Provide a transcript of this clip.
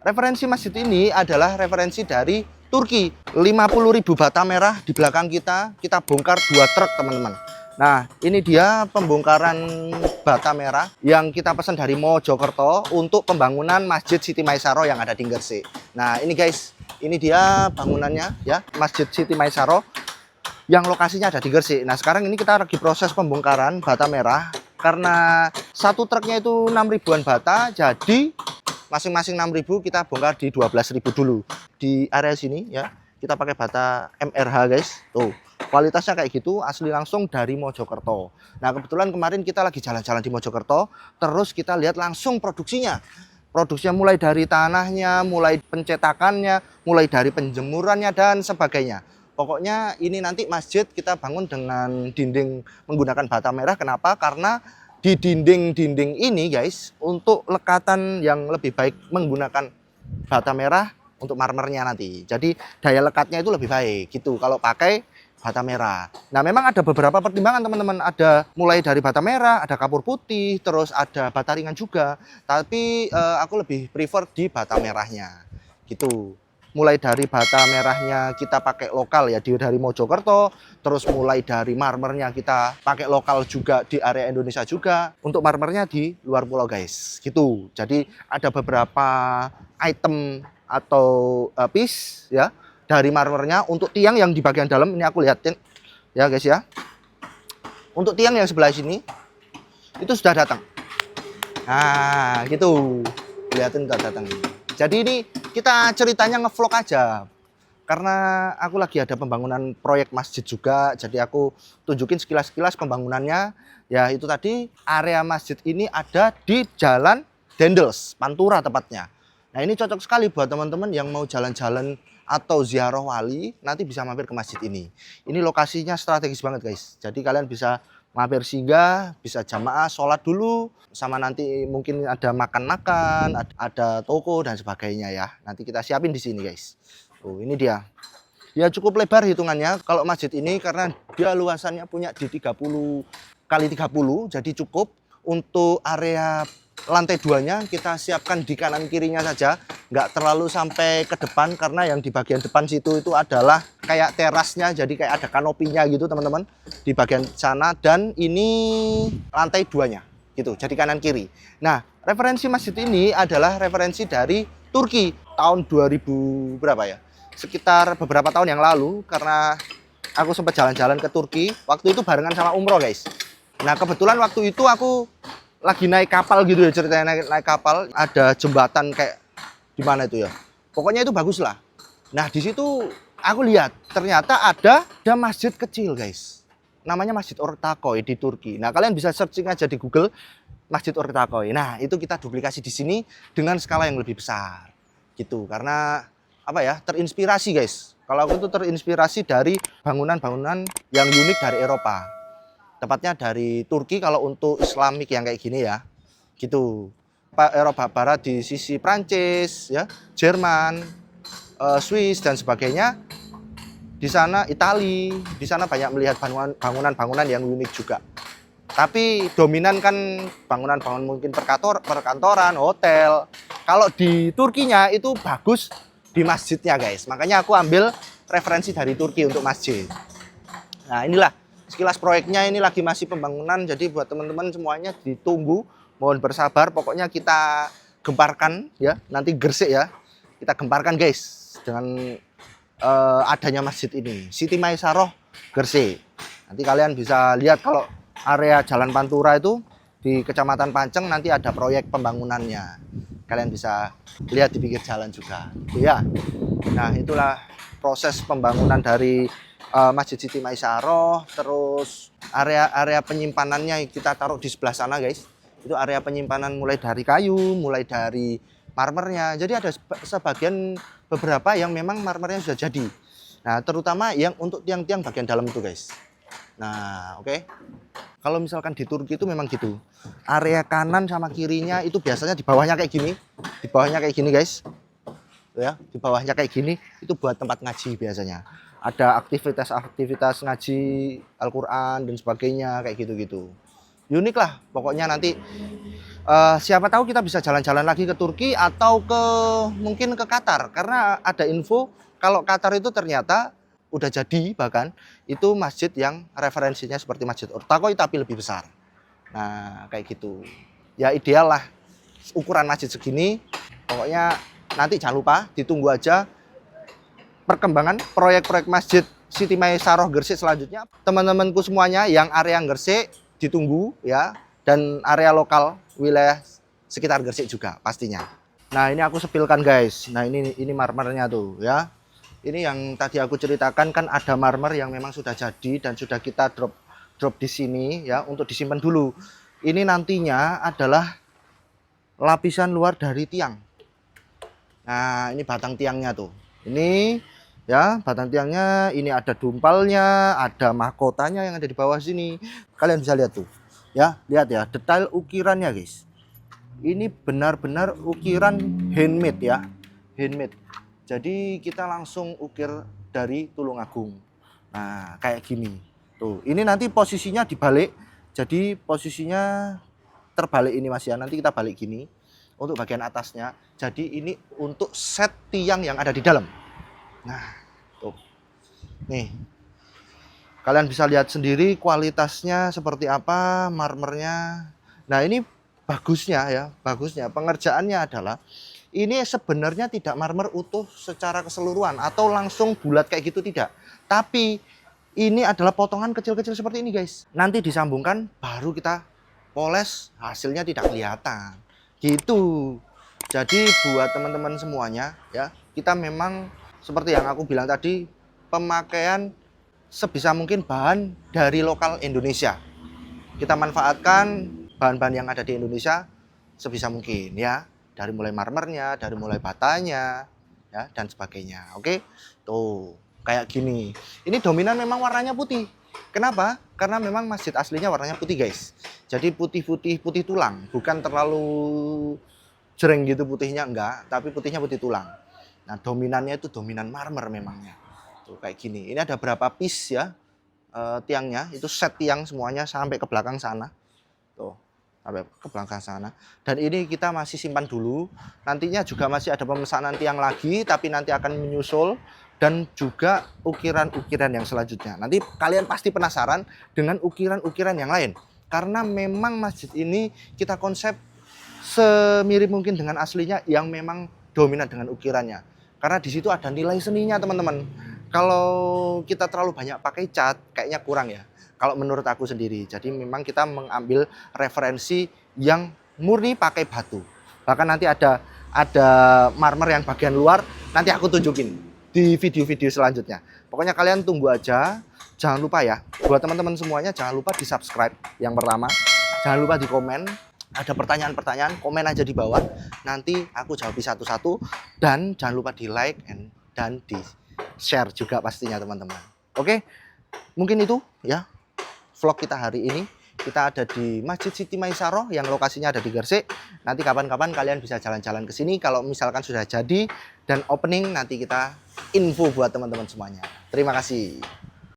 Referensi masjid ini adalah referensi dari Turki. 50.000 bata merah di belakang kita bongkar 2 truk teman-teman. Nah, ini dia pembongkaran bata merah yang kita pesan dari Mojokerto untuk pembangunan Masjid Siti Maesaroh yang ada di Gresik. Nah, ini guys, ini dia bangunannya ya, Masjid Siti Maesaroh yang lokasinya ada di Gresik. Nah, sekarang ini kita lagi proses pembongkaran bata merah karena satu truknya itu 6 ribuan bata, jadi masing-masing 6.000 kita bongkar di 12.000 dulu. Di area sini ya, kita pakai bata MRH guys. Tuh, kualitasnya kayak gitu, asli langsung dari Mojokerto. Nah, kebetulan kemarin kita lagi jalan-jalan di Mojokerto, terus kita lihat langsung produksinya. Produksinya mulai dari tanahnya, mulai pencetakannya, mulai dari penjemurannya dan sebagainya. Pokoknya ini nanti masjid kita bangun dengan dinding menggunakan bata merah. Kenapa? Karena di dinding-dinding ini guys, untuk lekatan yang lebih baik menggunakan bata merah untuk marmernya nanti. Jadi daya lekatnya itu lebih baik gitu kalau pakai bata merah. Nah, memang ada beberapa pertimbangan teman-teman. Ada mulai dari bata merah, ada kapur putih, terus ada bata ringan juga. Tapi aku lebih prefer di bata merahnya gitu. Mulai dari bata merahnya kita pakai lokal ya dari Mojokerto, terus mulai dari marmernya kita pakai lokal juga di area Indonesia juga, untuk marmernya di luar pulau guys gitu. Jadi ada beberapa item atau piece ya dari marmernya. Untuk tiang yang di bagian dalam ini aku lihatin ya guys ya, untuk tiang yang sebelah sini itu sudah datang. Nah gitu, lihatin sudah datang. Jadi ini kita ceritanya ngevlog aja, karena aku lagi ada pembangunan proyek masjid juga, jadi aku tunjukin sekilas-sekilas pembangunannya. Ya itu tadi, area masjid ini ada di Jalan Dendels, Pantura tepatnya. Nah, ini cocok sekali buat teman-teman yang mau jalan-jalan atau ziarah wali, nanti bisa mampir ke masjid ini. Ini lokasinya strategis banget guys, jadi kalian bisa mampir singgah, bisa jamaah sholat dulu, sama nanti mungkin ada makan-makan, ada toko dan sebagainya ya. Nanti kita siapin di sini guys. Oh, ini dia. Ya cukup lebar hitungannya kalau masjid ini, karena dia luasannya punya di 30 kali 30, jadi cukup. Untuk area lantai 2-nya kita siapkan di kanan kirinya saja, nggak terlalu sampai ke depan, karena yang di bagian depan situ itu adalah kayak terasnya, jadi kayak ada kanopinya gitu teman-teman di bagian sana. Dan ini lantai 2-nya gitu, jadi kanan kiri. Nah, referensi masjid ini adalah referensi dari Turki tahun 2000 berapa ya, sekitar beberapa tahun yang lalu, karena aku sempat jalan-jalan ke Turki waktu itu barengan sama umroh guys. Nah, kebetulan waktu itu aku lagi naik kapal gitu ya, ceritanya naik kapal, ada jembatan kayak di mana itu ya, pokoknya itu bagus lah. Nah, di situ aku lihat ternyata ada masjid kecil guys, namanya Masjid Ortaköy di Turki. Nah, kalian bisa searching aja di Google Masjid Ortaköy. Nah, itu kita duplikasi di sini dengan skala yang lebih besar gitu, karena apa ya, terinspirasi guys. Kalau aku tuh terinspirasi dari bangunan-bangunan yang unik dari Eropa, tepatnya dari Turki kalau untuk Islamik yang kayak gini ya gitu. Eropa Barat di sisi Prancis ya, Jerman, Swiss dan sebagainya. Di sana Itali, di sana banyak melihat bangunan-bangunan yang unik juga. Tapi dominan kan bangunan-bangunan mungkin perkantoran, hotel. Kalau di Turkinya itu bagus di masjidnya guys. Makanya aku ambil referensi dari Turki untuk masjid. Nah, inilah sekilas proyeknya, ini lagi masih pembangunan. Jadi buat teman-teman semuanya ditunggu, mohon bersabar. Pokoknya kita gemparkan ya, nanti Gresik ya. Kita gemparkan guys dengan adanya masjid ini, Siti Maesaroh Gresik. Nanti kalian bisa lihat kalau area Jalan Pantura itu di Kecamatan Panceng nanti ada proyek pembangunannya. Kalian bisa lihat di pinggir jalan juga. Ya. Nah, itulah proses pembangunan dari Masjid Siti Maesaroh. Terus area penyimpanannya kita taruh di sebelah sana guys. Itu area penyimpanan mulai dari kayu, mulai dari marmernya. Jadi ada sebagian beberapa yang memang marmernya sudah jadi. Nah, terutama yang untuk tiang-tiang bagian dalam itu guys. Nah, oke. Kalau misalkan di Turki itu memang gitu. Area kanan sama kirinya itu biasanya di bawahnya kayak gini. Di bawahnya kayak gini guys. Ya, di bawahnya kayak gini itu buat tempat ngaji biasanya. Ada aktivitas-aktivitas ngaji Al-Qur'an dan sebagainya kayak gitu-gitu. unik lah. Pokoknya nanti siapa tahu kita bisa jalan-jalan lagi ke Turki atau mungkin ke Qatar, karena ada info kalau Qatar itu ternyata udah jadi, bahkan itu masjid yang referensinya seperti Masjid Ortakoy tapi lebih besar. Nah kayak gitu ya, ideal lah ukuran masjid segini. Pokoknya nanti jangan lupa ditunggu aja perkembangan proyek-proyek Masjid Siti Maisaroh Gresik selanjutnya. Teman-temanku semuanya yang area Gresik ditunggu ya, dan area lokal wilayah sekitar Gresik juga pastinya. Nah ini aku sepilkan guys. Nah ini marmernya tuh ya. Ini yang tadi aku ceritakan, kan ada marmer yang memang sudah jadi dan sudah kita drop di sini ya untuk disimpan dulu. Ini nantinya adalah lapisan luar dari tiang. Nah ini batang tiangnya tuh. Ini ya batang tiangnya, ini ada dumpalnya, ada mahkotanya yang ada di bawah sini. Kalian bisa lihat tuh. Ya, lihat ya detail ukirannya guys. Ini benar-benar ukiran handmade ya, handmade. Jadi kita langsung ukir dari Tulungagung. Nah kayak gini tuh. Ini nanti posisinya dibalik, jadi posisinya terbalik ini mas ya. Nanti kita balik gini untuk bagian atasnya. Jadi ini untuk set tiang yang ada di dalam. Nah tuh, nih kalian bisa lihat sendiri kualitasnya seperti apa marmernya. Nah ini bagusnya ya, bagusnya pengerjaannya adalah ini sebenarnya tidak marmer utuh secara keseluruhan atau langsung bulat kayak gitu, tidak. Tapi ini adalah potongan kecil-kecil seperti ini guys. Nanti disambungkan baru kita poles, hasilnya tidak kelihatan. Gitu. Jadi buat teman-teman semuanya ya, kita memang seperti yang aku bilang tadi, pemakaian sebisa mungkin bahan dari lokal Indonesia. Kita manfaatkan bahan-bahan yang ada di Indonesia sebisa mungkin ya. Dari mulai marmernya, dari mulai batanya, ya dan sebagainya. Oke, tuh kayak gini. Ini dominan memang warnanya putih. Kenapa? Karena memang masjid aslinya warnanya putih guys. Jadi putih tulang, bukan terlalu jreng gitu putihnya, enggak. Tapi putihnya putih tulang. Nah dominannya itu dominan marmer memangnya. Tuh kayak gini. Ini ada berapa piece ya tiangnya? Itu set tiang semuanya sampai ke belakang sana. Tuh. Sampai ke belakang sana. Dan ini kita masih simpan dulu. Nantinya juga masih ada pemesanan tiang lagi, tapi nanti akan menyusul, dan juga ukiran-ukiran yang selanjutnya. Nanti kalian pasti penasaran dengan ukiran-ukiran yang lain, karena memang masjid ini kita konsep semirip mungkin dengan aslinya, yang memang dominan dengan ukirannya. Karena di situ ada nilai seninya teman-teman. Kalau kita terlalu banyak pakai cat, kayaknya kurang ya. Kalau menurut aku sendiri, jadi memang kita mengambil referensi yang murni pakai batu. Bahkan nanti ada marmer yang bagian luar, nanti aku tunjukin di video-video selanjutnya. Pokoknya kalian tunggu aja. Jangan lupa ya, buat teman-teman semuanya jangan lupa di subscribe yang pertama. Jangan lupa di komen. Ada pertanyaan-pertanyaan, komen aja di bawah. Nanti aku jawab satu-satu. Dan jangan lupa di like dan di share juga pastinya teman-teman. Oke, mungkin itu ya vlog kita hari ini. Kita ada di Masjid Siti Maisaroh yang lokasinya ada di Gresik. Nanti kapan-kapan kalian bisa jalan-jalan ke sini. Kalau misalkan sudah jadi dan opening, nanti kita info buat teman-teman semuanya. Terima kasih.